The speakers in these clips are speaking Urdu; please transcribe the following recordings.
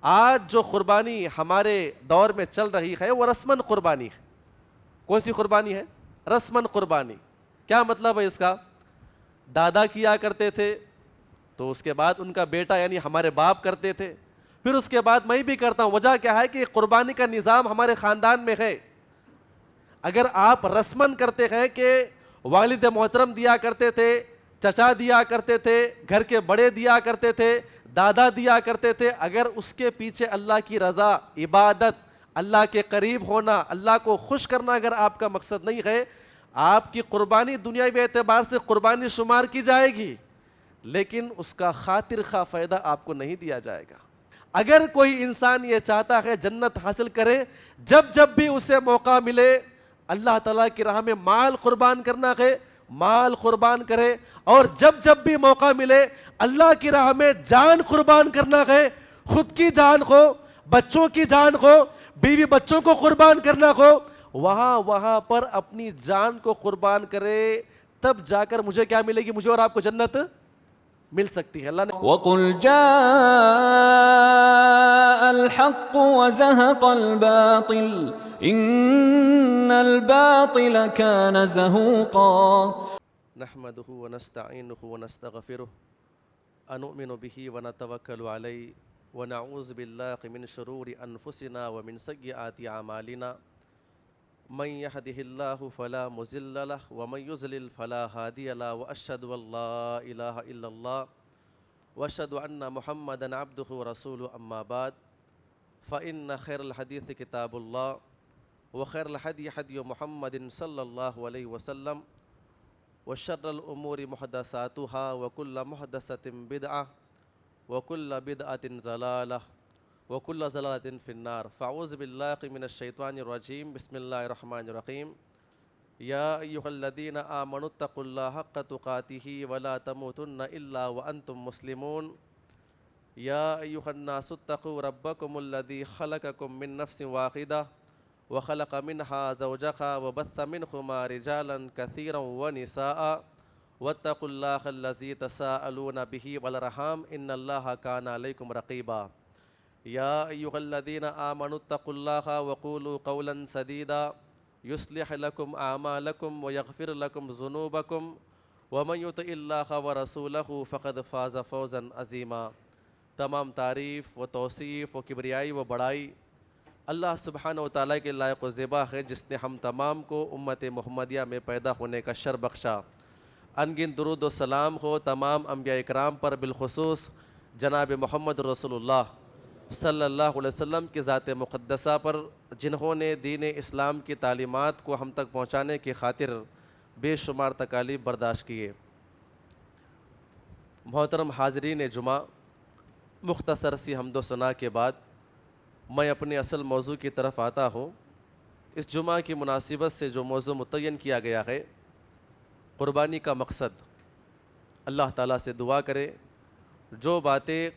آج جو قربانی ہمارے دور میں چل رہی ہے وہ رسمن قربانی ہے. کون سی قربانی ہے؟ رسمن قربانی. کیا مطلب ہے اس کا؟ دادا کیا کرتے تھے تو اس کے بعد ان کا بیٹا یعنی ہمارے باپ کرتے تھے, پھر اس کے بعد میں بھی کرتا ہوں. وجہ کیا ہے کہ قربانی کا نظام ہمارے خاندان میں ہے. اگر آپ رسمن کرتے ہیں کہ والد محترم دیا کرتے تھے, چچا دیا کرتے تھے, گھر کے بڑے دیا کرتے تھے, دادا دیا کرتے تھے, اگر اس کے پیچھے اللہ کی رضا, عبادت, اللہ کے قریب ہونا, اللہ کو خوش کرنا اگر آپ کا مقصد نہیں ہے, آپ کی قربانی دنیاوی اعتبار سے قربانی شمار کی جائے گی, لیکن اس کا خاطر خواہ فائدہ آپ کو نہیں دیا جائے گا. اگر کوئی انسان یہ چاہتا ہے جنت حاصل کرے, جب بھی اسے موقع ملے اللہ تعالیٰ کی راہ میں مال قربان کرنا ہے, مال قربان کرے, اور جب بھی موقع ملے اللہ کی راہ میں جان قربان کرنا ہے, خود کی جان ہو, بچوں کی جان ہو, بیوی بچوں کو قربان کرنا ہو, وہاں پر اپنی جان کو قربان کرے, تب جا کر مجھے کیا ملے گی؟ مجھے اور آپ کو جنت مل سکتی ہے. اللہ نے وَقُلْ جَاءَ الْحَقُّ وَزَهَقَ الْبَاطِلُ إِنَّ الْبَاطِلَ كَانَ زَهُوقًا. نحمده ونستعينه ونستغفره ونؤمن به ونتوكل عليه ونعوذ بالله من شرور أنفسنا ومن سيئات أعمالنا من يهده الله فلا مضل له ومن يضلل فلا هادي له وأشهد أن لا إله إلا الله وأشهد أن محمدا عبده ورسوله. أما بعد فإن خير الحديث كتاب الله وخير الهدي هدي محمد صلى الله عليه وسلم وشر الأمور محدثاتها وكل محدثة بدعة وكل بدعة ضلالة وكل ضلالة في النار. فأعوذ بالله من الشيطان الرجيم. بسم الله الرحمن الرحيم. يا أيها الذين آمنوا اتقوا الله حق تقاته ولا تموتن إلا وأنتم مسلمون. يا أيها الناس اتقوا ربكم الذي خلقكم من نفس واحدة وخلق منها زوجها وبث منهما رجالا كثيرا ونساء واتقوا الله الذي تساءلون به والأرحام إن الله كان عليكم رقيبا. يا أيها الذين آمنوا اتقوا الله وقولوا قولا سديدا يصلح لكم أعمالكم ويغفر لكم ذنوبكم ومن يطع الله ورسوله فقد فاز فوزا عظيما. تمام تعریف و توصیف و کبریائی و بڑائی اللہ سبحانہ و تعالیٰ کے لائق و زیبا ہے, جس نے ہم تمام کو امت محمدیہ میں پیدا ہونے کا شرف بخشا. انگن درود و سلام ہو تمام انبیاء اکرام پر, بالخصوص جناب محمد رسول اللہ صلی اللہ علیہ وسلم کی ذات مقدسہ پر, جنہوں نے دین اسلام کی تعلیمات کو ہم تک پہنچانے کی خاطر بے شمار تکالیف برداشت کیے. محترم حاضرین جمعہ, مختصر سی حمد و ثنا کے بعد میں اپنے اصل موضوع کی طرف آتا ہوں. اس جمعہ کی مناسبت سے جو موضوع متعین کیا گیا ہے, قربانی کا مقصد, اللہ تعالیٰ سے دعا کرے جو باتیں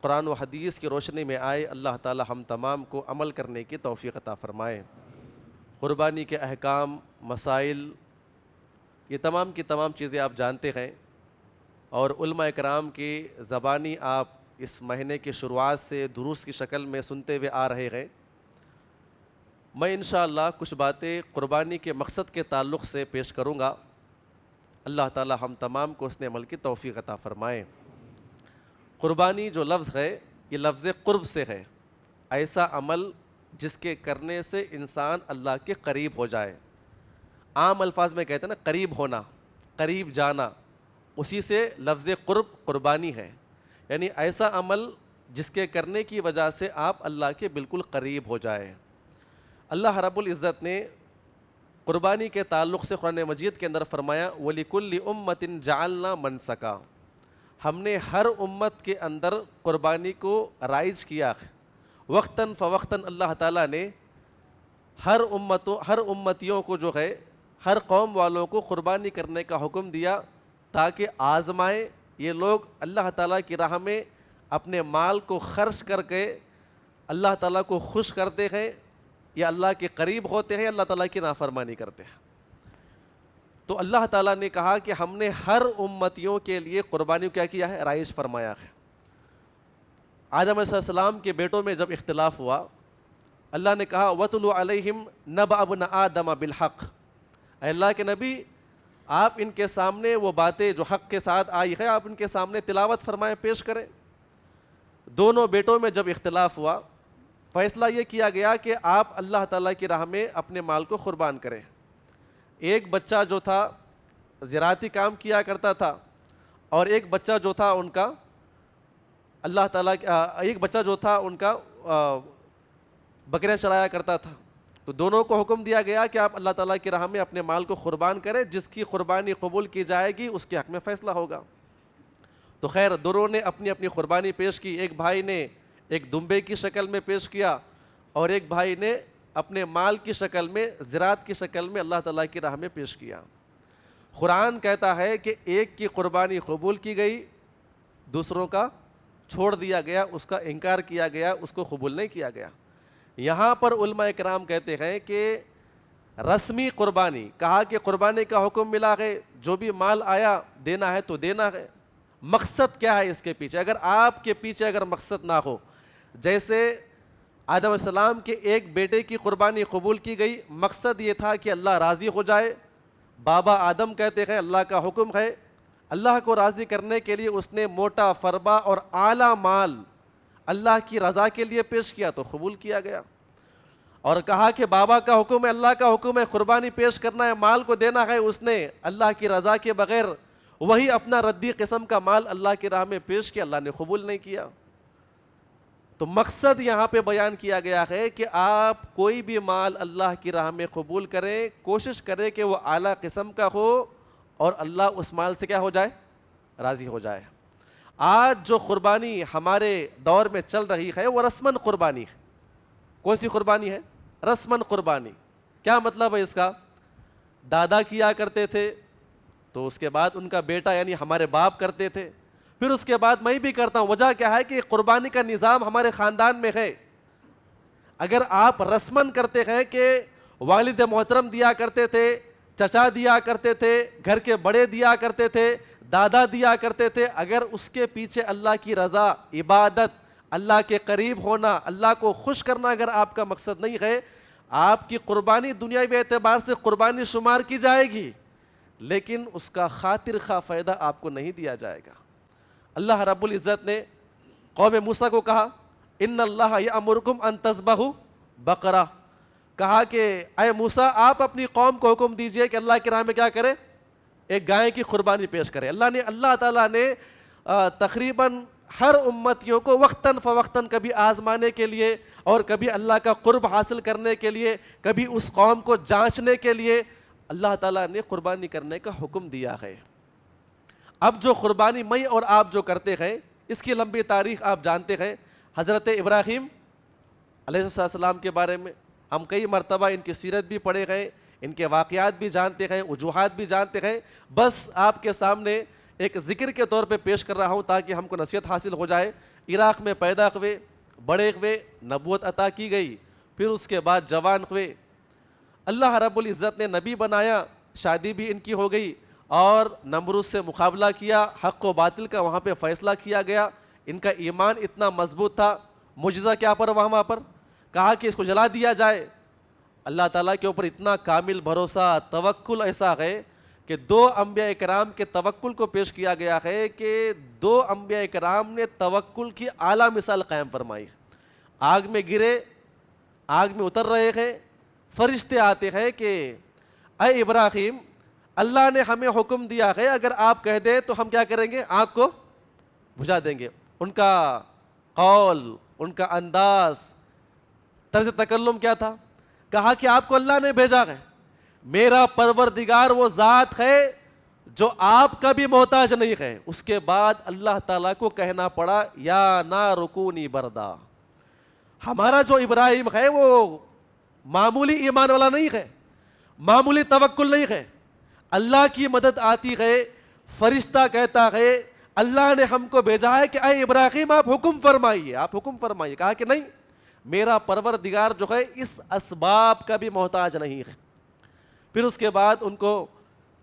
قرآن و حدیث کی روشنی میں آئے اللہ تعالیٰ ہم تمام کو عمل کرنے کی توفیق عطا فرمائے. قربانی کے احکام, مسائل, یہ تمام کی تمام چیزیں آپ جانتے ہیں, اور علماء اکرام کی زبانی آپ اس مہینے کی شروعات سے دروس کی شکل میں سنتے ہوئے آ رہے ہیں. میں انشاءاللہ کچھ باتیں قربانی کے مقصد کے تعلق سے پیش کروں گا. اللہ تعالیٰ ہم تمام کو اس نے عمل کی توفیق عطا فرمائے. قربانی جو لفظ ہے یہ لفظ قرب سے ہے, ایسا عمل جس کے کرنے سے انسان اللہ کے قریب ہو جائے. عام الفاظ میں کہتے ہیں نا قریب ہونا, قریب جانا, اسی سے لفظ قرب قربانی ہے. یعنی ایسا عمل جس کے کرنے کی وجہ سے آپ اللہ کے بالکل قریب ہو جائیں. اللہ رب العزت نے قربانی کے تعلق سے قرآن مجید کے اندر فرمایا وَلِكُلِّ أُمَّةٍ جَعَلْنَا مَنْسَكًا. ہم نے ہر امت کے اندر قربانی کو رائج کیا. وقتاً فوقتاً اللہ تعالیٰ نے ہر امتیوں کو جو ہے, ہر قوم والوں کو قربانی کرنے کا حکم دیا تاکہ آزمائے یہ لوگ اللہ تعالیٰ کی راہ میں اپنے مال کو خرچ کر کے اللہ تعالیٰ کو خوش کرتے ہیں یا اللہ کے قریب ہوتے ہیں, اللہ تعالیٰ کی نافرمانی کرتے ہیں. تو اللہ تعالیٰ نے کہا کہ ہم نے ہر امتیوں کے لیے قربانی کیا ہے, رائج فرمایا ہے. آدم علیہ السلام کے بیٹوں میں جب اختلاف ہوا، اللہ نے کہا وَاتْلُ عَلَيْهِمْ نَبَأَ ابْنَ آدَمَ بِالْحَقِّ، اے اللہ کے نبی آپ ان کے سامنے وہ باتیں جو حق کے ساتھ آئی ہے آپ ان کے سامنے تلاوت فرمائیں، پیش کریں۔ دونوں بیٹوں میں جب اختلاف ہوا، فیصلہ یہ کیا گیا کہ آپ اللہ تعالیٰ کی راہ میں اپنے مال کو قربان کریں۔ ایک بچہ جو تھا زراعتی کام کیا کرتا تھا، اور ایک بچہ جو تھا ان کا اللہ تعالیٰ ایک بچہ جو تھا ان کا بکریاں چرایا کرتا تھا۔ تو دونوں کو حکم دیا گیا کہ آپ اللہ تعالیٰ کی راہ میں اپنے مال کو قربان کریں، جس کی قربانی قبول کی جائے گی اس کے حق میں فیصلہ ہوگا۔ تو خیر دونوں نے اپنی اپنی قربانی پیش کی، ایک بھائی نے ایک دمبے کی شکل میں پیش کیا، اور ایک بھائی نے اپنے مال کی شکل میں، زراعت کی شکل میں اللہ تعالیٰ کی راہ میں پیش کیا۔ قرآن کہتا ہے کہ ایک کی قربانی قبول کی گئی، دوسروں کا چھوڑ دیا گیا، اس کا انکار کیا گیا، اس کو قبول نہیں کیا گیا۔ یہاں پر علماء کرام کہتے ہیں کہ رسمی قربانی، کہا کہ قربانی کا حکم ملا ہے، جو بھی مال آیا دینا ہے تو دینا ہے۔ مقصد کیا ہے اس کے پیچھے؟ اگر آپ کے پیچھے اگر مقصد نہ ہو، جیسے آدم علیہ السلام کے ایک بیٹے کی قربانی قبول کی گئی، مقصد یہ تھا کہ اللہ راضی ہو جائے۔ بابا آدم کہتے ہیں اللہ کا حکم ہے، اللہ کو راضی کرنے کے لیے اس نے موٹا فربا اور اعلیٰ مال اللہ کی رضا کے لیے پیش کیا تو قبول کیا گیا۔ اور کہا کہ بابا کا حکم ہے، اللہ کا حکم ہے، قربانی پیش کرنا ہے، مال کو دینا ہے، اس نے اللہ کی رضا کے بغیر وہی اپنا ردی قسم کا مال اللہ کی راہ میں پیش کیا، اللہ نے قبول نہیں کیا۔ تو مقصد یہاں پہ بیان کیا گیا ہے کہ آپ کوئی بھی مال اللہ کی راہ میں قبول کریں، کوشش کریں کہ وہ اعلیٰ قسم کا ہو اور اللہ اس مال سے کیا ہو جائے؟ راضی ہو جائے۔ آج جو قربانی ہمارے دور میں چل رہی ہے وہ رسمن قربانی ہے۔ کون سی قربانی ہے؟ رسمن قربانی۔ کیا مطلب ہے اس کا؟ دادا کیا کرتے تھے تو اس کے بعد ان کا بیٹا یعنی ہمارے باپ کرتے تھے، پھر اس کے بعد میں بھی کرتا ہوں۔ وجہ کیا ہے کہ قربانی کا نظام ہمارے خاندان میں ہے۔ اگر آپ رسمن کرتے ہیں کہ والد محترم دیا کرتے تھے، چچا دیا کرتے تھے، گھر کے بڑے دیا کرتے تھے، دادا دیا کرتے تھے، اگر اس کے پیچھے اللہ کی رضا، عبادت، اللہ کے قریب ہونا، اللہ کو خوش کرنا اگر آپ کا مقصد نہیں ہے، آپ کی قربانی دنیاوی اعتبار سے قربانی شمار کی جائے گی، لیکن اس کا خاطر خواہ فائدہ آپ کو نہیں دیا جائے گا۔ اللہ رب العزت نے قوم موسیٰ کو کہا ان اللہ یأمرکم ان تذبحوا بقرہ، کہا کہ اے موسیٰ آپ اپنی قوم کو حکم دیجئے کہ اللہ کی راہ میں کیا کرے؟ ایک گائے کی قربانی پیش کرے۔ اللہ تعالیٰ نے تقریباً ہر امتیوں کو وقتاً فوقتاً کبھی آزمانے کے لیے اور کبھی اللہ کا قرب حاصل کرنے کے لیے، کبھی اس قوم کو جانچنے کے لیے اللہ تعالیٰ نے قربانی کرنے کا حکم دیا ہے۔ اب جو قربانی میں اور آپ جو کرتے ہیں اس کی لمبی تاریخ آپ جانتے ہیں۔ حضرت ابراہیم علیہ السلام کے بارے میں ہم کئی مرتبہ ان کی سیرت بھی پڑھے گئے، ان کے واقعات بھی جانتے ہیں، وجوہات بھی جانتے ہیں، بس آپ کے سامنے ایک ذکر کے طور پہ پیش کر رہا ہوں تاکہ ہم کو نصیحت حاصل ہو جائے۔ عراق میں پیدا ہوئے، بڑے ہوئے، نبوت عطا کی گئی، پھر اس کے بعد جوان ہوئے، اللہ رب العزت نے نبی بنایا، شادی بھی ان کی ہو گئی، اور نمرود سے مقابلہ کیا، حق و باطل کا وہاں پہ فیصلہ کیا گیا۔ ان کا ایمان اتنا مضبوط تھا، معجزہ کیا پر وہاں پر کہا کہ اس کو جلا دیا جائے۔ اللہ تعالیٰ کے اوپر اتنا کامل بھروسہ، توکل ایسا ہے کہ دو انبیاء کرام کے توکل کو پیش کیا گیا ہے کہ دو انبیاء کرام نے توکل کی اعلیٰ مثال قائم فرمائی۔ آگ میں گرے، آگ میں اتر رہے ہیں، فرشتے آتے ہیں کہ اے ابراہیم اللہ نے ہمیں حکم دیا ہے اگر آپ کہہ دیں تو ہم کیا کریں گے؟ آگ کو بجھا دیں گے۔ ان کا قول، ان کا انداز، طرز تکلم کیا تھا؟ کہا کہ آپ کو اللہ نے بھیجا ہے، میرا پروردگار وہ ذات ہے جو آپ کا بھی محتاج نہیں ہے۔ اس کے بعد اللہ تعالیٰ کو کہنا پڑا یا نار کونی بردا۔ ہمارا جو ابراہیم ہے وہ معمولی ایمان والا نہیں ہے، معمولی توکل نہیں ہے، اللہ کی مدد آتی ہے، فرشتہ کہتا ہے اللہ نے ہم کو بھیجا ہے کہ اے ابراہیم آپ حکم فرمائیے، آپ حکم فرمائیے۔ کہا کہ نہیں، میرا پروردگار جو ہے اس اسباب کا بھی محتاج نہیں ہے۔ پھر اس کے بعد ان کو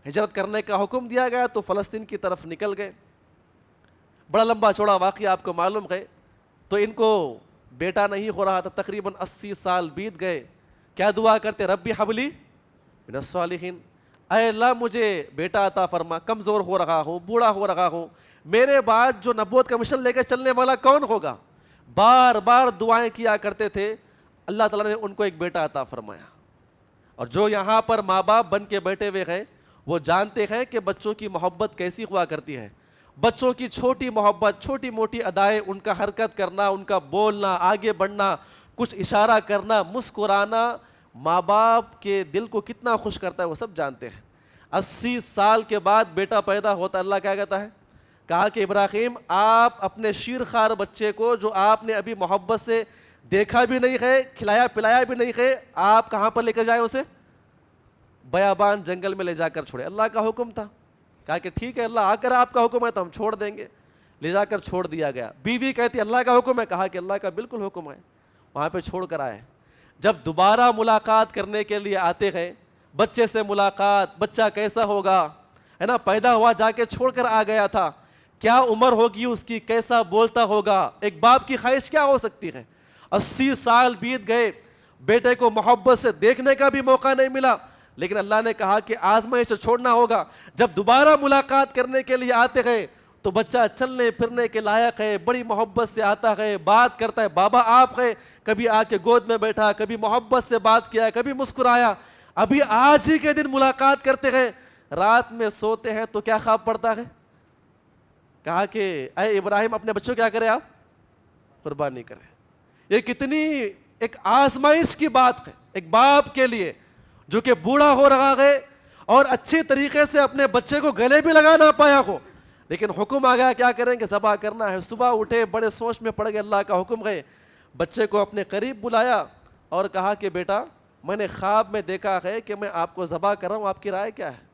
ہجرت کرنے کا حکم دیا گیا تو فلسطین کی طرف نکل گئے۔ بڑا لمبا چوڑا واقعہ آپ کو معلوم ہے۔ تو ان کو بیٹا نہیں ہو رہا تھا، تقریباً 80 سال بیت گئے. کیا دعا کرتے؟ ربی حبلی من الصالحین، اے اللہ مجھے بیٹا عطا فرما، کمزور ہو رہا ہوں، بوڑھا ہو رہا ہوں، میرے بعد جو نبوت کا مشن لے کے چلنے والا کون ہوگا؟ بار بار دعائیں کیا کرتے تھے. اللہ تعالیٰ نے ان کو ایک بیٹا عطا فرمایا. اور جو یہاں پر ماں باپ بن کے بیٹھے ہوئے ہیں وہ جانتے ہیں کہ بچوں کی محبت کیسی ہوا کرتی ہے. بچوں کی چھوٹی محبت، چھوٹی موٹی ادائیں، ان کا حرکت کرنا، ان کا بولنا، آگے بڑھنا، کچھ اشارہ کرنا، مسکرانا، ماں باپ کے دل کو کتنا خوش کرتا ہے وہ سب جانتے ہیں. 80 سال کے بعد بیٹا پیدا ہوتا ہے. اللہ کیا کہتا ہے؟ کہا کہ ابراہیم آپ اپنے شیر خوار بچے کو جو آپ نے ابھی محبت سے دیکھا بھی نہیں ہے، کھلایا پلایا بھی نہیں ہے، آپ کہاں پر لے کر جائے اسے؟ بیابان جنگل میں لے جا کر چھوڑے. اللہ کا حکم تھا. کہا کہ ٹھیک ہے اللہ، اگر آپ کا حکم ہے تو ہم چھوڑ دیں گے. لے جا کر چھوڑ دیا گیا. بیوی کہتی اللہ کا حکم ہے. کہا کہ اللہ کا بالکل حکم ہے. وہاں پہ چھوڑ کر آئے. جب دوبارہ ملاقات کرنے کے لیے آتے ہیں، بچے سے ملاقات، بچہ کیسا ہوگا، ہے نا، پیدا ہوا جا کے چھوڑ کر آ گیا تھا، کیا عمر ہوگی اس کی، کیسا بولتا ہوگا. ایک باپ کی خواہش کیا ہو سکتی ہے؟ 80 سال بیت گئے، بیٹے کو محبت سے دیکھنے کا بھی موقع نہیں ملا. لیکن اللہ نے کہا کہ آزمائش سے چھوڑنا ہوگا. جب دوبارہ ملاقات کرنے کے لیے آتے ہیں تو بچہ چلنے پھرنے کے لائق ہے، بڑی محبت سے آتا ہے، بات کرتا ہے، بابا آپ ہے، کبھی آ کے گود میں بیٹھا، کبھی محبت سے بات کیا، کبھی مسکرایا. ابھی آج ہی کے دن ملاقات کرتے ہیں، رات میں سوتے ہیں تو کیا خواب پڑتا ہے؟ کہا کہ اے ابراہیم اپنے بچوں کیا کرے، آپ قربانی کریں. یہ کتنی ایک آزمائش کی بات ہے ایک باپ کے لیے جو کہ بوڑھا ہو رہا ہے اور اچھی طریقے سے اپنے بچے کو گلے بھی لگا نہ پایا ہو، لیکن حکم آ گیا کیا کریں گے، ذبح کرنا ہے. صبح اٹھے، بڑے سوچ میں پڑ گئے، اللہ کا حکم گئے. بچے کو اپنے قریب بلایا اور کہا کہ بیٹا میں نے خواب میں دیکھا ہے کہ میں آپ کو ذبح کر رہا ہوں، آپ کی رائے کیا ہے؟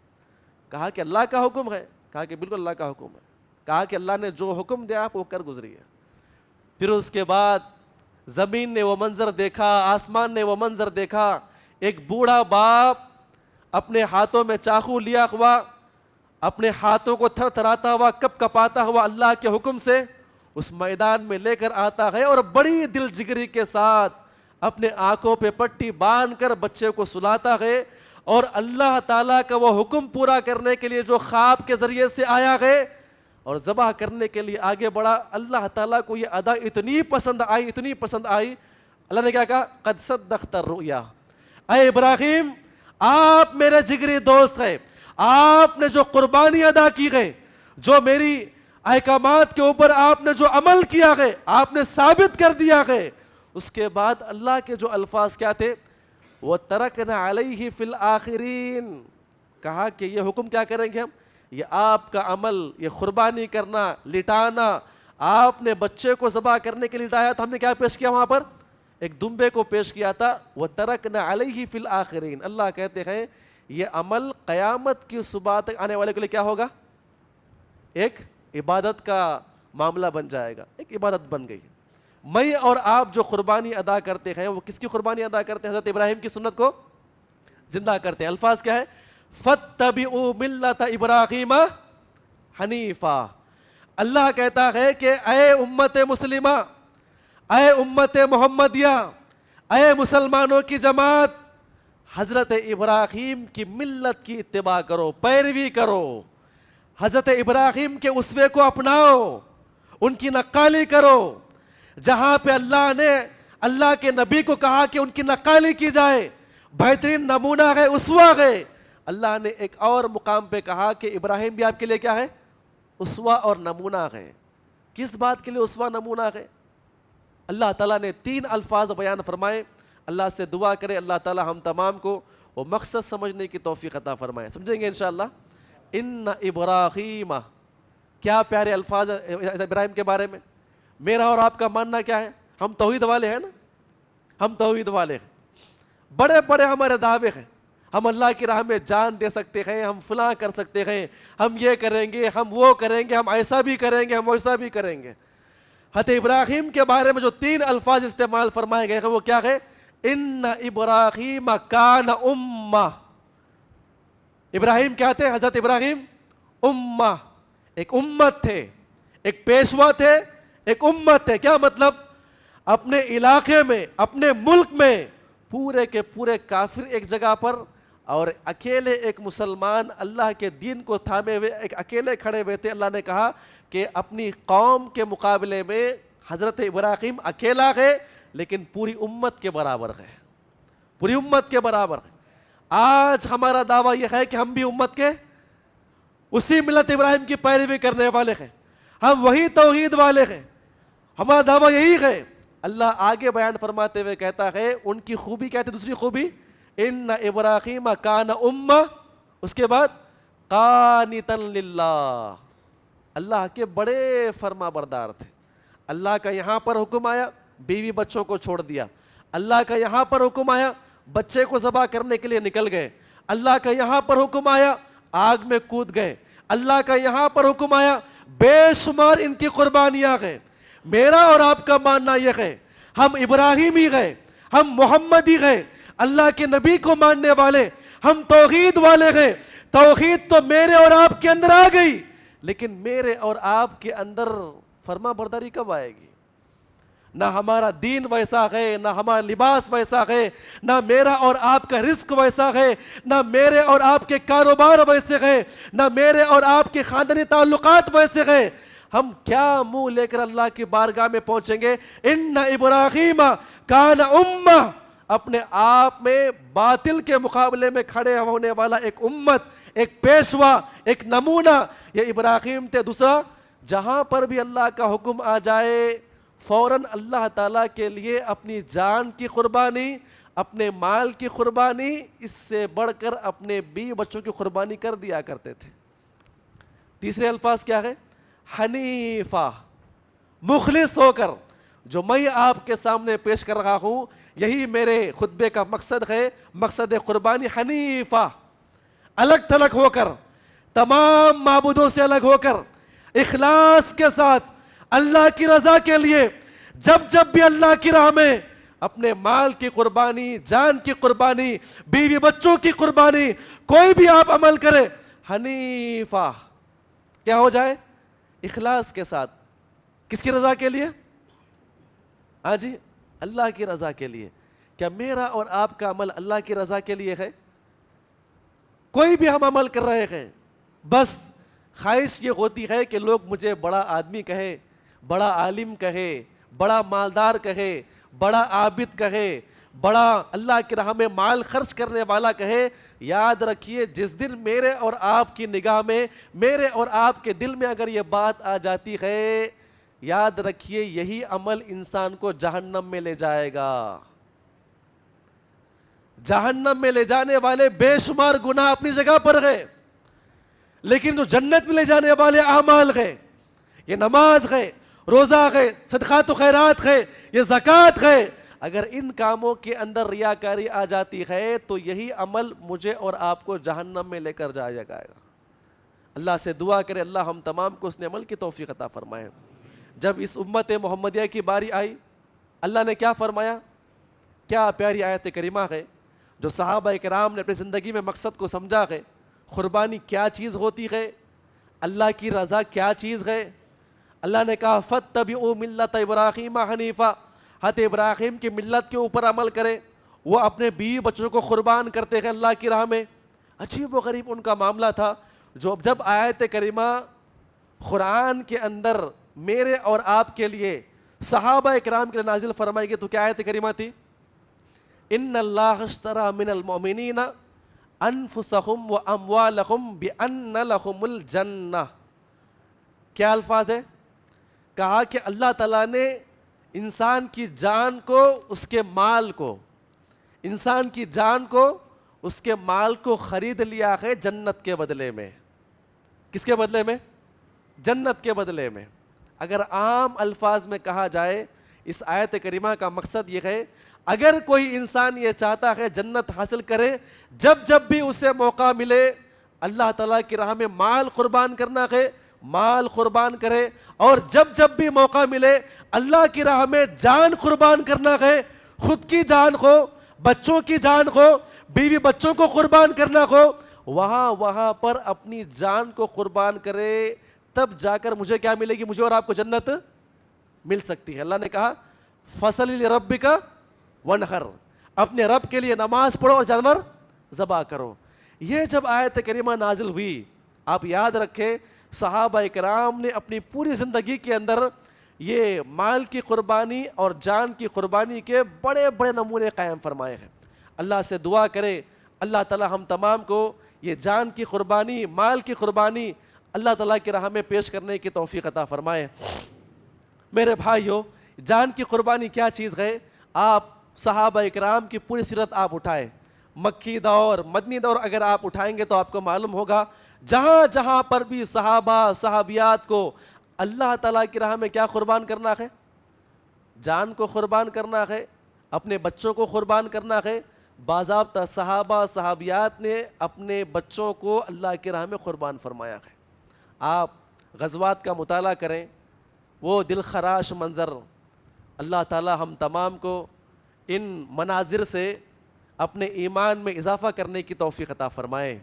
کہا کہ اللہ کا حکم ہے. کہا کہ بالکل اللہ کا حکم ہے. کہا کہ اللہ نے جو حکم دیا آپ وہ کر گزری ہے. پھر اس کے بعد زمین نے وہ منظر دیکھا، آسمان نے وہ منظر دیکھا. ایک بوڑھا باپ اپنے ہاتھوں میں چاقو لیا ہوا، اپنے ہاتھوں کو تھر تھراتا ہوا، کپ کپاتا ہوا اللہ کے حکم سے اس میدان میں لے کر آتا ہے اور بڑی دل جگری کے ساتھ اپنے آنکھوں پہ پٹی باندھ کر بچے کو سلاتا ہے. اور اللہ تعالیٰ کا وہ حکم پورا کرنے کے لیے جو خواب کے ذریعے سے آیا ہے اور ذبح کرنے کے لیے آگے بڑھا، اللہ تعالیٰ کو یہ ادا اتنی پسند آئی، اتنی پسند آئی. اللہ نے کیا کہا؟ قد صدقت الرؤیا، اے ابراہیم آپ میرے جگری دوست ہیں، آپ نے جو قربانی ادا کی ہے، جو میری احکامات کے اوپر آپ نے جو عمل کیا ہے، آپ نے ثابت کر دیا ہے. اس کے بعد اللہ کے جو الفاظ کیا تھے؟ وَتَرَكْنَا عَلَيْهِ فِي الْآخِرِينَ. کہا کہ یہ حکم کیا کریں گے ہم، یہ آپ کا عمل، یہ قربانی کرنا، لٹانا، آپ نے بچے کو ذبح کرنے کے لیے لٹایا تھا، ہم نے کیا پیش کیا وہاں پر؟ ایک دمبے کو پیش کیا تھا. وَتَرَكْنَا عَلَيْهِ فِي الْآخِرِينَ. اللہ کہتے ہیں یہ عمل قیامت کی صبح تک آنے والے کے لیے کیا ہوگا؟ ایک عبادت کا معاملہ بن جائے گا، ایک عبادت بن گئی. میں اور آپ جو قربانی ادا کرتے ہیں وہ کس کی قربانی ادا کرتے ہیں؟ حضرت ابراہیم کی سنت کو زندہ کرتے ہیں. الفاظ کیا ہے؟ فَاتَّبِعُوا مِلَّةَ إِبْرَاهِيمَ حنیفا. اللہ کہتا ہے کہ اے امت مسلمہ، اے امت محمدیہ، اے مسلمانوں کی جماعت، حضرت ابراہیم کی ملت کی اتباع کرو، پیروی کرو، حضرت ابراہیم کے اسوے کو اپناؤ، ان کی نقالی کرو. جہاں پہ اللہ نے اللہ کے نبی کو کہا کہ ان کی نقالی کی جائے، بہترین نمونہ ہے، اسوہ ہے، اللہ نے ایک اور مقام پہ کہا کہ ابراہیم بھی آپ کے لیے کیا ہے؟ اسوہ اور نمونہ ہے. کس بات کے لیے اسوہ نمونہ ہے؟ اللہ تعالیٰ نے 3 الفاظ بیان فرمائے. اللہ سے دعا کرے اللہ تعالیٰ ہم تمام کو وہ مقصد سمجھنے کی توفیق عطا فرمائے. سمجھیں گے انشاءاللہ. ان ابراہیم، کیا پیارے الفاظ ابراہیم کے بارے میں. میرا اور آپ کا ماننا کیا ہے؟ ہم توحید والے ہیں نا، ہم توحید والے ہیں. بڑے بڑے ہمارے دعوے ہیں، ہم اللہ کی راہ میں جان دے سکتے ہیں، ہم فلاں کر سکتے ہیں، ہم یہ کریں گے، ہم وہ کریں گے، ہم ایسا بھی کریں گے، ہم ویسا بھی کریں گے. حضرت ابراہیم کے بارے میں جو 3 الفاظ استعمال فرمائے گئے ہیں وہ کیا ہے؟ ان ابراہیم کان امہ. ابراہیم کیا تھے؟ حضرت ابراہیم امہ، ایک امت تھے، ایک پیشوا تھے، ایک امت ہے. کیا مطلب؟ اپنے علاقے میں، اپنے ملک میں پورے کے پورے کافر ایک جگہ پر، اور اکیلے ایک مسلمان اللہ کے دین کو تھامے ہوئے ایک اکیلے کھڑے ہوئے تھے. اللہ نے کہا کہ اپنی قوم کے مقابلے میں حضرت ابراہیم اکیلا گئے لیکن پوری امت کے برابر گئے، پوری امت کے برابر گئے. آج ہمارا دعویٰ یہ ہے کہ ہم بھی امت کے اسی ملت ابراہیم کی پیروی کرنے والے ہیں، ہم وہی توحید والے ہیں، ہمارا دعویٰ یہی ہے. اللہ آگے بیان فرماتے ہوئے کہتا ہے ان کی خوبی کہتے، دوسری خوبی ان ابراہیم کان امہ، اس کے بعد قانتا للہ، اللہ کے بڑے فرما بردار تھے. اللہ کا یہاں پر حکم آیا بیوی بچوں کو چھوڑ دیا، اللہ کا یہاں پر حکم آیا بچے کو ذبح کرنے کے لیے نکل گئے، اللہ کا یہاں پر حکم آیا آگ میں کود گئے، اللہ کا یہاں پر حکم آیا بے شمار ان کی قربانیاں گئے. میرا اور آپ کا ماننا یہ ہے ہم ابراہیمی گئے، ہم محمدی گئے، اللہ کے نبی کو ماننے والے، ہم توحید والے ہیں. توحید تو میرے اور آپ کے اندر آ گئی لیکن میرے اور آپ کے اندر فرما برداری کب آئے گی؟ نہ ہمارا دین ویسا ہے، نہ ہمارا لباس ویسا ہے، نہ میرا اور آپ کا رزق ویسا ہے، نہ میرے اور آپ کے کاروبار ویسے ہیں، نہ میرے اور آپ کے خاندانی تعلقات ویسے ہیں. ہم کیا منہ لے کر اللہ کی بارگاہ میں پہنچیں گے؟ ان ابراہیم کان امہ، اپنے آپ میں باطل کے مقابلے میں کھڑے ہونے والا ایک امت، ایک پیشوا، ایک نمونہ یہ ابراہیم تھے. دوسرا، جہاں پر بھی اللہ کا حکم آ جائے فوراً اللہ تعالیٰ کے لیے اپنی جان کی قربانی، اپنے مال کی قربانی، اس سے بڑھ کر اپنے بیوی بچوں کی قربانی کر دیا کرتے تھے. تیسرے الفاظ کیا ہے؟ حنیفہ، مخلص ہو کر. جو میں آپ کے سامنے پیش کر رہا ہوں یہی میرے خطبے کا مقصد ہے، مقصد قربانی. حنیفہ، الگ تھلگ ہو کر، تمام معبودوں سے الگ ہو کر، اخلاص کے ساتھ اللہ کی رضا کے لیے جب جب بھی اللہ کی راہ میں اپنے مال کی قربانی، جان کی قربانی، بیوی بچوں کی قربانی، کوئی بھی آپ عمل کرے حنیفہ کیا ہو جائے؟ اخلاص کے ساتھ. کس کی رضا کے لیے؟ ہاں جی، اللہ کی رضا کے لیے. کیا میرا اور آپ کا عمل اللہ کی رضا کے لیے ہے؟ کوئی بھی ہم عمل کر رہے ہیں بس خواہش یہ ہوتی ہے کہ لوگ مجھے بڑا آدمی کہے، بڑا عالم کہے، بڑا مالدار کہے، بڑا عابد کہے، بڑا اللہ کی راہ میں مال خرچ کرنے والا کہے. یاد رکھیے جس دن میرے اور آپ کی نگاہ میں، میرے اور آپ کے دل میں اگر یہ بات آ جاتی ہے، یاد رکھیے یہی عمل انسان کو جہنم میں لے جائے گا. جہنم میں لے جانے والے بے شمار گناہ اپنی جگہ پر ہے لیکن جو جنت میں لے جانے والے اعمال ہے، یہ نماز ہے، روزہ ہے، صدقات و خیرات ہے، یہ زکوٰۃ ہے، اگر ان کاموں کے اندر ریاکاری آ جاتی ہے تو یہی عمل مجھے اور آپ کو جہنم میں لے کر جایا گا. اللہ سے دعا کرے اللہ ہم تمام کو اس نے عمل کی توفیق عطا فرمائے. جب اس امت محمدیہ کی باری آئی اللہ نے کیا فرمایا؟ کیا پیاری آیت کریمہ ہے جو صحابہ کرام نے اپنی زندگی میں مقصد کو سمجھا ہے. قربانی کیا چیز ہوتی ہے، اللہ کی رضا کیا چیز ہے. اللہ نے کہا فاتبعوا ملت ابراہیم حنیفہ، حضرت ابراہیم کی ملت کے اوپر عمل کرے. وہ اپنے بیوی بچوں کو قربان کرتے ہیں اللہ کی راہ میں. عجیب و غریب ان کا معاملہ تھا. جب آیت کریمہ قرآن کے اندر میرے اور آپ کے لیے، صحابہ اکرام کے لیے نازل فرمائی گئی تو کیا آیت کریمہ تھی؟ ان اللہ اشتری من المؤمنین انفسہم و اموالہم بان لہم الجنہ. کیا الفاظ ہے؟ کہا کہ اللہ تعالیٰ نے انسان کی جان کو، اس کے مال کو، انسان کی جان کو، اس کے مال کو خرید لیا ہے جنت کے بدلے میں. کس کے بدلے میں؟ جنت کے بدلے میں. اگر عام الفاظ میں کہا جائے اس آیت کریمہ کا مقصد یہ ہے اگر کوئی انسان یہ چاہتا ہے جنت حاصل کرے، جب بھی اسے موقع ملے اللہ تعالیٰ کی راہ میں مال قربان کرنا ہے، مال قربان کرے، اور جب بھی موقع ملے اللہ کی راہ میں جان قربان کرنا ہے، خود کی جان ہو، بچوں کی جان ہو، بیوی بچوں کو قربان کرنا ہو، وہاں پر اپنی جان کو قربان کرے، تب جا کر مجھے کیا ملے گی؟ مجھے اور آپ کو جنت مل سکتی ہے. اللہ نے کہا فصلی لربک ونحر, اپنے رب کے لیے نماز پڑھو اور جانور ذبح کرو. یہ جب آیت کریمہ نازل ہوئی, آپ یاد رکھیں صحابہ کرام نے اپنی پوری زندگی کے اندر یہ مال کی قربانی اور جان کی قربانی کے بڑے بڑے نمونے قائم فرمائے ہیں. اللہ سے دعا کرے اللہ تعالی ہم تمام کو یہ جان کی قربانی, مال کی قربانی اللہ تعالیٰ کی راہ میں پیش کرنے کی توفیق عطا فرمائے. میرے بھائیو, جان کی قربانی کیا چیز ہے؟ آپ صحابہ اکرام کی پوری سیرت آپ اٹھائیں, مکی دور مدنی دور اگر آپ اٹھائیں گے تو آپ کو معلوم ہوگا جہاں جہاں پر بھی صحابہ صحابیات کو اللہ تعالیٰ کی راہ میں کیا قربان کرنا ہے؟ جان کو قربان کرنا ہے, اپنے بچوں کو قربان کرنا ہے. باضابطہ صحابہ صحابیات نے اپنے بچوں کو اللہ کی راہ میں قربان فرمایا ہے. آپ غزوات کا مطالعہ کریں, وہ دل خراش منظر. اللہ تعالیٰ ہم تمام کو ان مناظر سے اپنے ایمان میں اضافہ کرنے کی توفیق عطا فرمائے.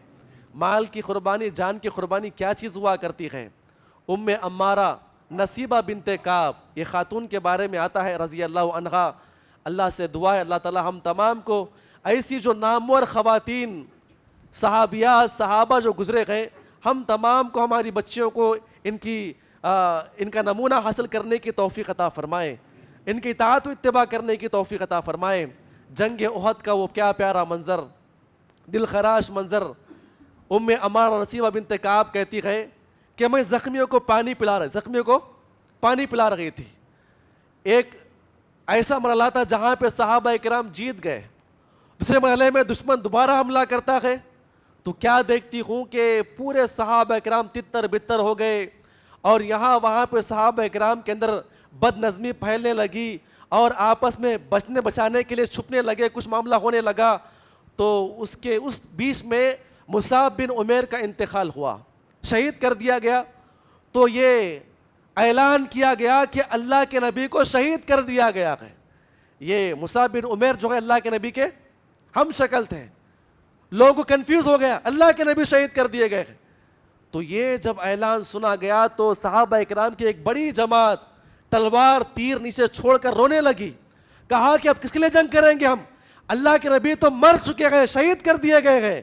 مال کی قربانی, جان کی قربانی کیا چیز ہوا کرتی ہے؟ ام عمارہ نصیبہ بنت کعب, یہ خاتون کے بارے میں آتا ہے رضی اللہ عنہا. اللہ سے دعا ہے اللہ تعالیٰ ہم تمام کو ایسی جو نامور خواتین صحابیات صحابہ جو گزرے گئے, ہم تمام کو ہماری بچیوں کو ان کا نمونہ حاصل کرنے کی توفیق عطا فرمائے, ان کی اطاعت و اتباع کرنے کی توفیق عطا فرمائے. جنگ احد کا وہ کیا پیارا منظر, دل خراش منظر. ام عمارہ نصیبہ بنت کعب کہتی ہے کہ میں زخمیوں کو پانی پلا رہی تھی. ایک ایسا مرحلہ تھا جہاں پہ صحابہ کرام جیت گئے, دوسرے مرحلے میں دشمن دوبارہ حملہ کرتا ہے تو کیا دیکھتی ہوں کہ پورے صحابہ کرام تتر بتر ہو گئے, اور یہاں وہاں پہ صحابہ کرام کے اندر بد نظمی پھیلنے لگی اور آپس میں بچنے بچانے کے لیے چھپنے لگے, کچھ معاملہ ہونے لگا. تو اس بیچ میں مصعب بن عمیر کا انتقال ہوا, شہید کر دیا گیا. تو یہ اعلان کیا گیا کہ اللہ کے نبی کو شہید کر دیا گیا ہے. یہ مصعب بن عمیر جو ہے اللہ کے نبی کے ہم شکل تھے, لوگوں کنفیوز ہو گیا, اللہ کے نبی شہید کر دیے گئے. تو یہ جب اعلان سنا گیا تو صحابہ اکرام کی ایک بڑی جماعت تلوار تیر نیچے چھوڑ کر رونے لگی. کہا کہ اب کس کے لیے جنگ کریں گے ہم, اللہ کے نبی تو مر چکے ہیں, شہید کر دیے گئے ہیں.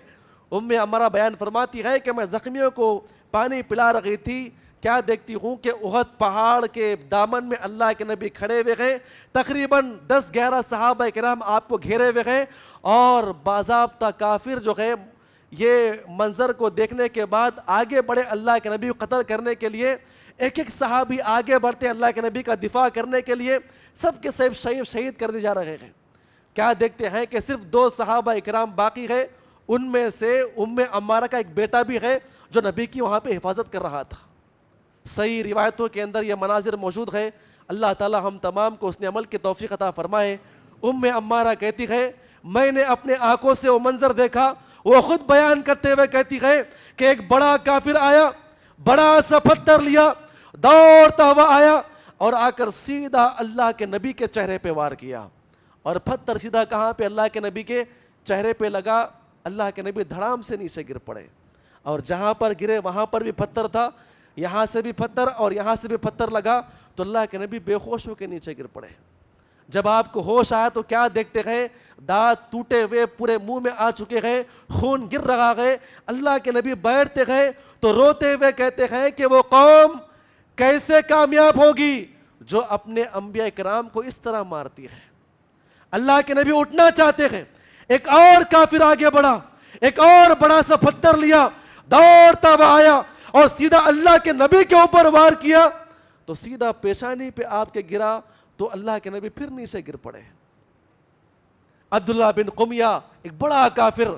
ام عمارہ بیان فرماتی ہے کہ میں زخمیوں کو پانی پلا رہی تھی, کیا دیکھتی ہوں کہ احد پہاڑ کے دامن میں اللہ کے نبی کھڑے ہوئے ہیں, تقریباً 10-11 صحابہ کرام آپ کو گھیرے ہوئے ہیں, اور باضابطہ کافر جو ہے یہ منظر کو دیکھنے کے بعد آگے بڑھے اللہ کے نبی کو قتل کرنے کے لیے. ایک ایک صحابی آگے بڑھتے اللہ کے نبی کا دفاع کرنے کے لیے, سب کے سب شہید کر دیے جا رہے ہیں. کیا دیکھتے ہیں کہ صرف 2 صحابہ اکرام باقی ہے, ان میں سے ام عمارہ کا ایک بیٹا بھی ہے جو نبی کی وہاں پہ حفاظت کر رہا تھا. صحیح روایتوں کے اندر یہ مناظر موجود ہے. اللہ تعالی ہم تمام کو اس نے عمل کی توفیق عطا فرمائے. ام عمارہ کہتی ہے میں نے اپنے آنکھوں سے وہ منظر دیکھا. وہ خود بیان کرتے ہوئے کہتی ہے کہ ایک بڑا کافر آیا, بڑا سا پتھر لیا, دوڑتا ہوا آیا اور آ کر سیدھا اللہ کے نبی کے چہرے پہ وار کیا, اور پتھر سیدھا کہاں پہ, اللہ کے نبی کے چہرے پہ لگا. اللہ کے نبی دھڑام سے نیچے گر پڑے, اور جہاں پر گرے وہاں پر بھی پتھر تھا, یہاں سے بھی پتھر اور یہاں سے بھی پتھر لگا, تو اللہ کے نبی بے ہوش ہو کے نیچے گر پڑے. جب آپ کو ہوش آیا تو کیا دیکھتے ہیں, دانت ٹوٹے ہوئے پورے منہ میں آ چکے ہیں, خون گر رہا ہے. اللہ کے نبی بیٹھتے ہیں تو روتے ہوئے کہتے ہیں کہ وہ قوم کیسے کامیاب ہوگی جو اپنے انبیاء کرام کو اس طرح مارتی ہے. اللہ کے نبی اٹھنا چاہتے ہیں, ایک اور کافر آگے بڑھا, ایک اور بڑا سا پتھر لیا, دوڑتا ہوا آیا اور سیدھا اللہ کے نبی کے اوپر وار کیا, تو سیدھا پیشانی پہ آپ کے گرا, تو اللہ کے نبی پھر نیچے گر پڑے. عبداللہ بن قمیہ ایک بڑا کافر,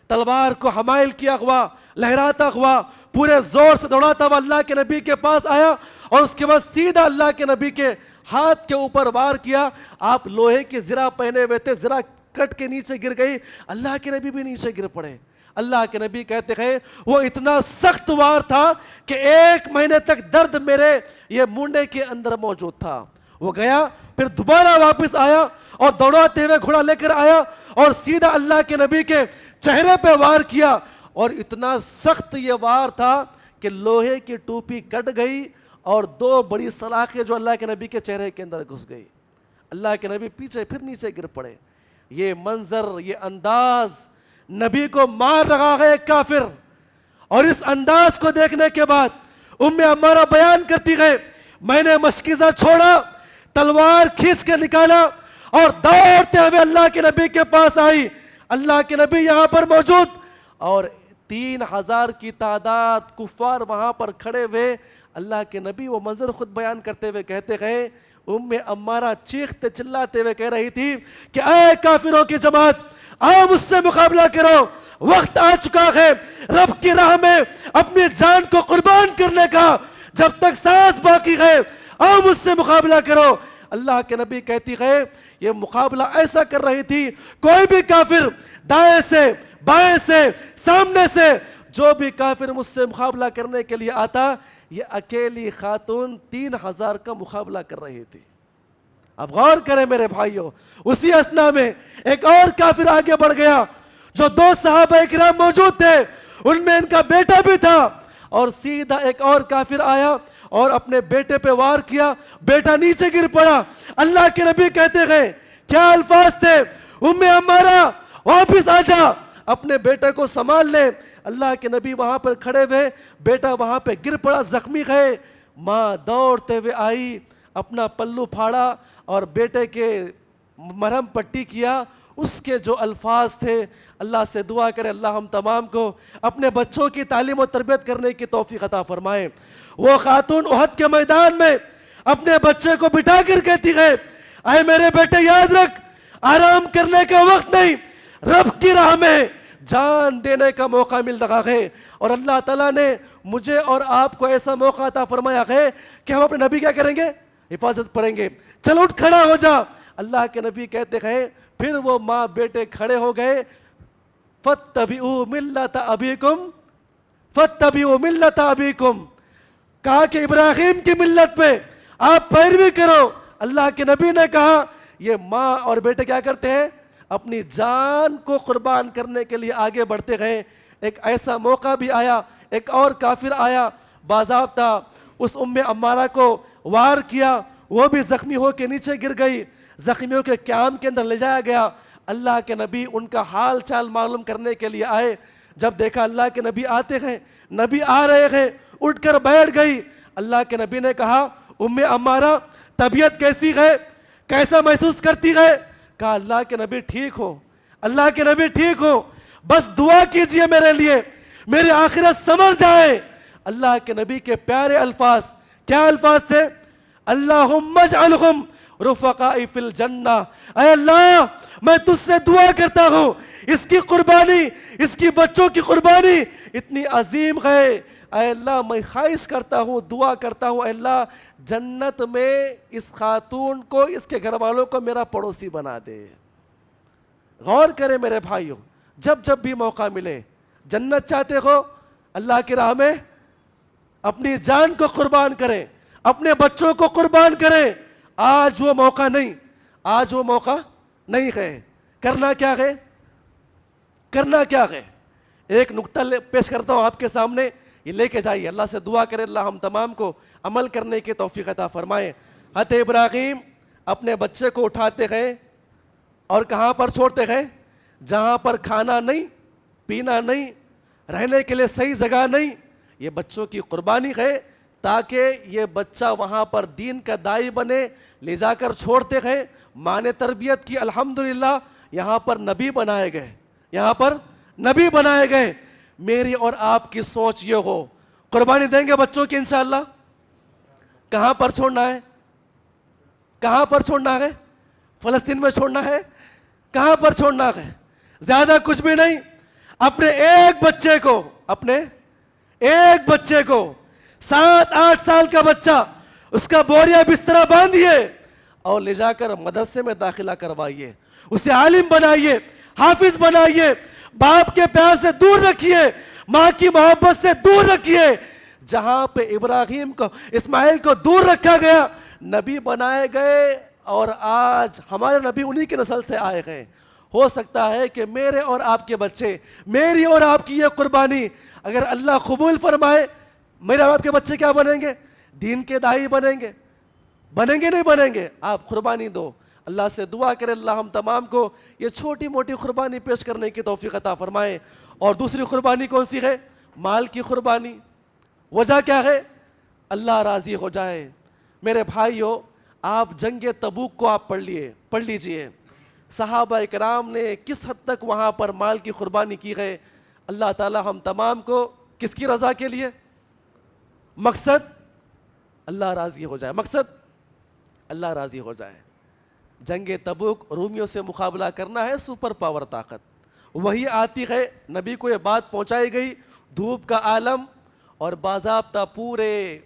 تلوار کو حمائل کیا ہوا, لہراتا ہوا, پورے زور سے دوڑاتا ہوا اللہ کے نبی کے پاس آیا, اور اس کے بعد سیدھا اللہ کے نبی کے ہاتھ کے اوپر وار کیا. آپ لوہے کی زرہ پہنے ہوئے تھے, زرہ کٹ کے نیچے گر گئی, اللہ کے نبی بھی نیچے گر پڑے. اللہ کے نبی کہتے ہیں وہ اتنا سخت وار تھا کہ 1 مہینے تک درد میرے یہ مونڈے کے اندر موجود تھا. وہ گیا, پھر دوبارہ واپس آیا اور دوڑاتے ہوئے گھوڑا لے کر آیا اور سیدھا اللہ کے نبی کے چہرے پہ وار کیا, اور اتنا سخت یہ وار تھا کہ لوہے کی ٹوپی کٹ گئی اور 2 بڑی سلاخیں جو اللہ کے نبی کے چہرے کے اندر گھس گئی. اللہ کے نبی پیچھے پھر نیچے گر پڑے. یہ منظر، یہ انداز نبی کو مار رہا ہے ایک کافر. اور اس انداز کو دیکھنے کے بعد عمارہ بیان کرتی ہے، میں نے مشکیزہ چھوڑا، تلوار کھینچ کے نکالا اور دوڑتے ہوئے اللہ کے نبی کے پاس آئی. اللہ کے نبی یہاں پر موجود اور 3000 کی تعداد کفار وہاں پر کھڑے ہوئے. اللہ کے نبی وہ منظر خود بیان کرتے ہوئے کہتے ہیں، عمارہ چیختے چلاتے ہوئے کہہ رہی تھی کہ اے کافروں کی جماعت، آؤ مجھ سے مقابلہ کرو، وقت آ چکا ہے رب کی راہ میں اپنی جان کو قربان کرنے کا، جب تک سانس باقی ہے آؤ مجھ سے مقابلہ کرو. اللہ کے نبی کہتی ہے یہ مقابلہ ایسا کر رہی تھی، کوئی بھی کافر دائیں سے بائیں سے سامنے سے جو بھی کافر مجھ سے مقابلہ کرنے کے لیے آتا، یہ اکیلی خاتون 3000 کا مقابلہ کر رہی تھی. اب غور کریں میرے بھائیوں، اسی اثنا میں ایک اور کافر آگے بڑھ گیا. جو 2 صحابہ کرام موجود تھے ان میں ان کا بیٹا بھی تھا، اور سیدھا ایک اور کافر آیا اور اپنے بیٹے پہ وار کیا، بیٹا نیچے گر پڑا. اللہ کے نبی کہتے ہیں کیا الفاظ تھے، عمارہ واپس آ جا، اپنے بیٹے کو سنبھال لے. اللہ کے نبی وہاں پر کھڑے ہوئے، بیٹا وہاں پہ گر پڑا، زخمی ہے. ماں دوڑتے ہوئے آئی، اپنا پلو پھاڑا اور بیٹے کے مرہم پٹی کیا. اس کے جو الفاظ تھے، اللہ سے دعا کرے اللہ ہم تمام کو اپنے بچوں کی تعلیم و تربیت کرنے کی توفیق عطا فرمائے. وہ خاتون احد کے میدان میں اپنے بچے کو بٹھا کر کہتی ہے، اے میرے بیٹے یاد رکھ، آرام کرنے کا وقت نہیں، رب کی راہ میں جان دینے کا موقع مل رہا ہے. اور اللہ تعالیٰ نے مجھے اور آپ کو ایسا موقع عطا فرمایا ہے کہ ہم اپنے نبی کیا کریں گے، حفاظت پڑھیں گے. چلو اٹھ کھڑا ہو جا. اللہ کے نبی کہتے ہیں پھر وہ ماں بیٹے کھڑے ہو گئے. فَاتَّبِعُوا مِلَّةَ أَبِيكُمْ فَاتَّبِعُوا مِلَّةَ أَبِيكُمْ، کہا کہ ابراہیم کی ملت پہ آپ پیروی کرو. اللہ کے نبی نے کہا یہ ماں اور بیٹے کیا کرتے ہیں، اپنی جان کو قربان کرنے کے لیے آگے بڑھتے گئے. ایک ایسا موقع بھی آیا، ایک اور کافر آیا، باضابطہ اس عمارہ کو وار کیا، وہ بھی زخمی ہو کے نیچے گر گئی. زخمیوں کے قیام کے اندر لے جایا گیا. اللہ کے نبی ان کا حال چال معلوم کرنے کے لیے آئے. جب دیکھا اللہ کے نبی آتے ہیں، نبی آ رہے ہیں، اٹھ کر بیٹھ گئی. اللہ کے نبی نے کہا عمارہ طبیعت کیسی ہے، کیسا محسوس کرتی ہے؟ کہا اللہ کے نبی ٹھیک ہو، اللہ کے نبی ٹھیک ہو، بس دعا کیجئے میرے لیے، میری آخرت سنور جائے. اللہ کے نبی کے پیارے الفاظ، کیا الفاظ تھے؟ اللہم اجعلہم رفقائی فی الجنہ. اے اللہ میں تجھ سے دعا کرتا ہوں، اس کی قربانی، اس کی بچوں کی قربانی اتنی عظیم ہے. اے اللہ میں خواہش کرتا ہوں، دعا کرتا ہوں، اے اللہ جنت میں اس خاتون کو، اس کے گھر والوں کو میرا پڑوسی بنا دے. غور کریں میرے بھائیوں، جب جب بھی موقع ملے، جنت چاہتے ہو اللہ کی راہ میں اپنی جان کو قربان کریں، اپنے بچوں کو قربان کریں. آج وہ موقع نہیں، آج وہ موقع نہیں ہے. کرنا کیا ہے، کرنا کیا ہے؟ ایک نقطہ پیش کرتا ہوں آپ کے سامنے، یہ لے کے جائیے. اللہ سے دعا کرے اللہ ہم تمام کو عمل کرنے کی توفیق عطا فرمائے. حضرت ابراہیم اپنے بچے کو اٹھاتے ہیں اور کہاں پر چھوڑتے ہیں؟ جہاں پر کھانا نہیں، پینا نہیں، رہنے کے لیے صحیح جگہ نہیں. یہ بچوں کی قربانی ہے تاکہ یہ بچہ وہاں پر دین کا داعی بنے. لے جا کر چھوڑتے ہیں، ماں نے تربیت کی، الحمدللہ یہاں پر نبی بنائے گئے، یہاں پر نبی بنائے گئے. میری اور آپ کی سوچ یہ ہو، قربانی دیں گے بچوں کی انشاءاللہ. کہاں پر چھوڑنا ہے، کہاں پر چھوڑنا ہے؟ فلسطین میں چھوڑنا ہے؟ کہاں پر چھوڑنا ہے؟ زیادہ کچھ بھی نہیں. اپنے ایک بچے کو، اپنے ایک بچے کو، 7-8 سال کا بچہ، اس کا بوریا بسترا باندھیے اور لے جا کر مدرسے میں داخلہ کروائیے، اسے عالم بنائیے، حافظ بنائیے. باپ کے پیار سے دور رکھیے، ماں کی محبت سے دور رکھیے. جہاں پہ ابراہیم کو، اسماعیل کو دور رکھا گیا، نبی بنائے گئے اور آج ہمارے نبی انہی کی نسل سے آئے ہیں. ہو سکتا ہے کہ میرے اور آپ کے بچے، میری اور آپ کی یہ قربانی اگر اللہ قبول فرمائے، میرے اور آپ کے بچے کیا بنیں گے؟ دین کے داعی بنیں گے نہیں بنیں گے؟ آپ قربانی دو. اللہ سے دعا کرے اللہ ہم تمام کو یہ چھوٹی موٹی قربانی پیش کرنے کی توفیق عطا فرمائے. اور دوسری قربانی کون سی ہے؟ مال کی قربانی. وجہ کیا ہے؟ اللہ راضی ہو جائے. میرے بھائیو، آپ جنگ تبوک کو آپ پڑھ لیجئے. صحابہ کرام نے کس حد تک وہاں پر مال کی قربانی کی ہے. اللہ تعالی ہم تمام کو کس کی رضا کے لیے؟ مقصد اللہ راضی ہو جائے. مقصد اللہ راضی ہو جائے. جنگ تبوک رومیوں سے مقابلہ کرنا ہے، سپر پاور طاقت. وہی آتی ہے، نبی کو یہ بات پہنچائی گئی، دھوپ کا عالم اور باضابطہ پورے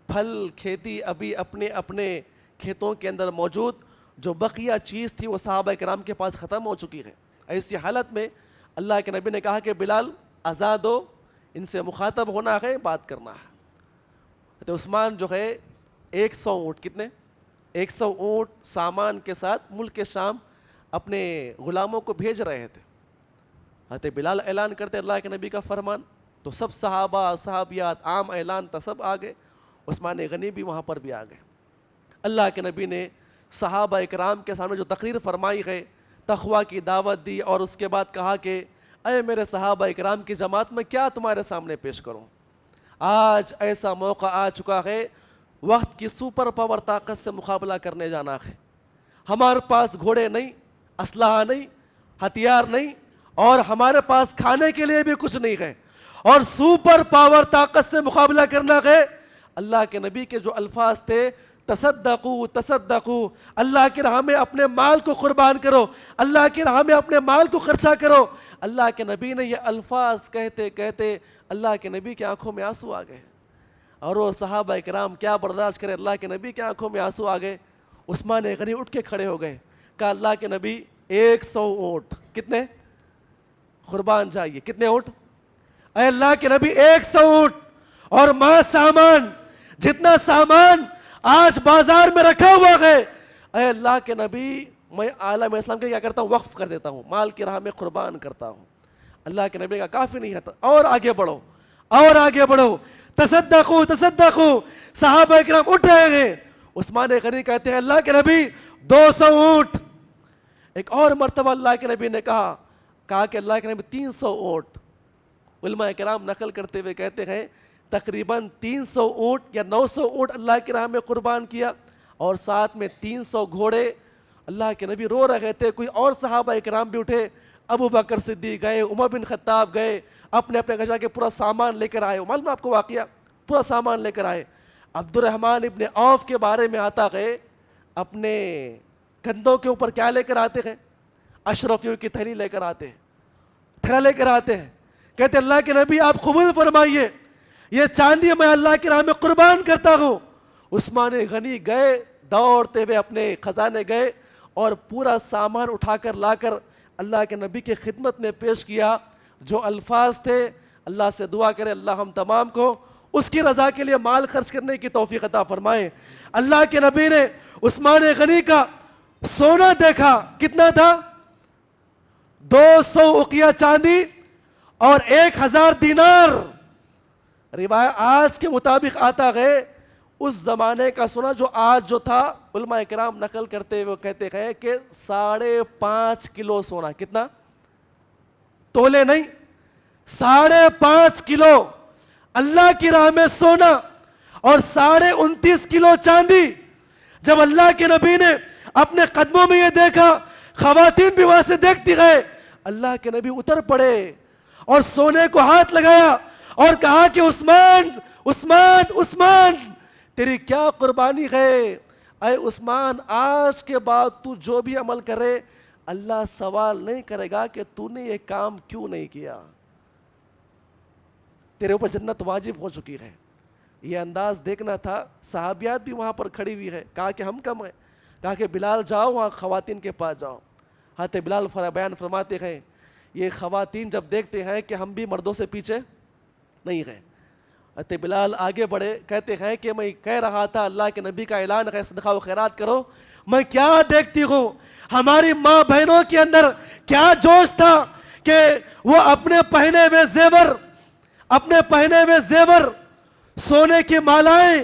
پھل کھیتی ابھی اپنے اپنے کھیتوں کے اندر موجود، جو بقیہ چیز تھی وہ صحابہ کرام کے پاس ختم ہو چکی ہے. ایسی حالت میں اللہ کے نبی نے کہا کہ بلال آزاد ہو، ان سے مخاطب ہونا ہے، بات کرنا ہے. تو عثمان جو ہے 100 اونٹ، کتنے؟ 100 اونٹ سامان کے ساتھ ملک شام اپنے غلاموں کو بھیج رہے تھے. حضرت بلال اعلان کرتے اللہ کے نبی کا فرمان، تو سب صحابہ صحابیات عام اعلان تھا، سب آ گئے. عثمان غنی بھی وہاں پر بھی آ گئے. اللہ کے نبی نے صحابہ اکرام کے سامنے جو تقریر فرمائی ہے، تقویٰ کی دعوت دی، اور اس کے بعد کہا کہ اے میرے صحابہ اکرام کی جماعت، میں کیا تمہارے سامنے پیش کروں؟ آج ایسا موقع آ چکا ہے، وقت کی سپر پاور طاقت سے مقابلہ کرنے جانا ہے. ہمارے پاس گھوڑے نہیں، اسلحہ نہیں، ہتھیار نہیں، اور ہمارے پاس کھانے کے لیے بھی کچھ نہیں ہے، اور سپر پاور طاقت سے مقابلہ کرنا ہے. اللہ کے نبی کے جو الفاظ تھے، تصدقوا تصدقوا، اللہ کی راہ میں اپنے مال کو قربان کرو، اللہ کی راہ میں اپنے مال کو خرچہ کرو. اللہ کے نبی نے یہ الفاظ کہتے کہتے اللہ کے نبی کی آنکھوں میں آنسو آ گئے. اور وہ صحابہ کرام کیا برداشت کرے، اللہ کے نبی کی آنکھوں میں آنسو آ گئے. عثمان غنی اٹھ کے کھڑے ہو گئے، کہا اللہ کے نبی 100 اونٹ کتنے قربان جائیے. کتنے اونٹ؟ اے اللہ کے نبی 100 اونٹ اور ماں سامان، جتنا سامان آج بازار میں رکھا ہوا ہے، اے اللہ کے نبی میں عالم اسلام کے کیا کرتا ہوں، وقف کر دیتا ہوں، مال کی راہ میں قربان کرتا ہوں. اللہ کے نبی کا کافی نہیں ہے، اور آگے بڑھو، اور آگے بڑھو، تصدقوا تصدقوا. صحابہ کرام اٹھ رہے ہیں. عثمان غنی کہتے ہیں اللہ کے نبی 200 اونٹ. ایک اور مرتبہ اللہ کے نبی نے کہا کہ اللہ کے نبی 300 اونٹ. علماء کرام نقل کرتے ہوئے کہتے ہیں تقریباً 300 اونٹ یا 900 اونٹ اللہ کی راہ میں قربان کیا، اور ساتھ میں 300 گھوڑے. اللہ کے نبی رو رہے تھے. کوئی اور صحابہ کرام بھی اٹھے، ابو بکر صدیق گئے، عمر بن خطاب گئے، اپنے اپنے گھر جا کے پورا سامان لے کر آئے. معلوم ہے آپ کو واقعہ، پورا سامان لے کر آئے. عبد الرحمن ابن عوف کے بارے میں آتا ہے، اپنے کندھوں کے اوپر کیا لے کر آتے ہیں؟ اشرفیوں کی تھیلی لے کر آتے ہیں، تھیلا لے کر آتے ہیں. کہتے اللہ کے نبی آپ قبول فرمائیے، یہ چاندی میں اللہ کی راہ میں قربان کرتا ہوں. عثمان غنی گئے، دوڑتے ہوئے اپنے خزانے گئے، اور پورا سامان اٹھا کر لا کر اللہ کے نبی کی خدمت میں پیش کیا. جو الفاظ تھے، اللہ سے دعا کرے اللہ ہم تمام کو اس کی رضا کے لیے مال خرچ کرنے کی توفیق عطا فرمائے. اللہ کے نبی نے عثمان غنی کا سونا دیکھا، کتنا تھا؟ 200 اقیہ چاندی اور 1000 دینار. روایت آج کے مطابق آتا ہے، اس زمانے کا سونا جو آج جو تھا، علماء کرام نقل کرتے ہوئے کہتے ہیں کہ 5.5 کلو سونا. کتنا؟ تولے نہیں، 5.5 کلو اللہ کی راہ میں سونا اور 29.5 کلو چاندی. جب اللہ کے نبی نے اپنے قدموں میں یہ دیکھا، خواتین بھی وہاں سے دیکھتی گئے، اللہ کے نبی اتر پڑے اور سونے کو ہاتھ لگایا اور کہا کہ عثمان عثمان عثمان تیری کیا قربانی ہے. اے عثمان، آج کے بعد تو جو بھی عمل کرے اللہ سوال نہیں کرے گا کہ تو نے یہ کام کیوں نہیں کیا، تیرے اوپر جنت واجب ہو چکی ہے. یہ انداز دیکھنا تھا. صحابیات بھی وہاں پر کھڑی ہوئی ہے. کہا کہ ہم کم ہیں. کہا کہ بلال جاؤ وہاں خواتین کے پاس جاؤ. حضرت بلال بیان فرماتے ہیں یہ خواتین جب دیکھتے ہیں کہ ہم بھی مردوں سے پیچھے نہیں ہیں، حضرت بلال آگے بڑھے، کہتے ہیں کہ میں کہہ رہا تھا اللہ کے نبی کا اعلان ہے صدقہ و خیرات کرو، میں کیا دیکھتی ہوں ہماری ماں بہنوں کے اندر کیا جوش تھا کہ وہ اپنے پہنے ہوئے زیور سونے کی مالائیں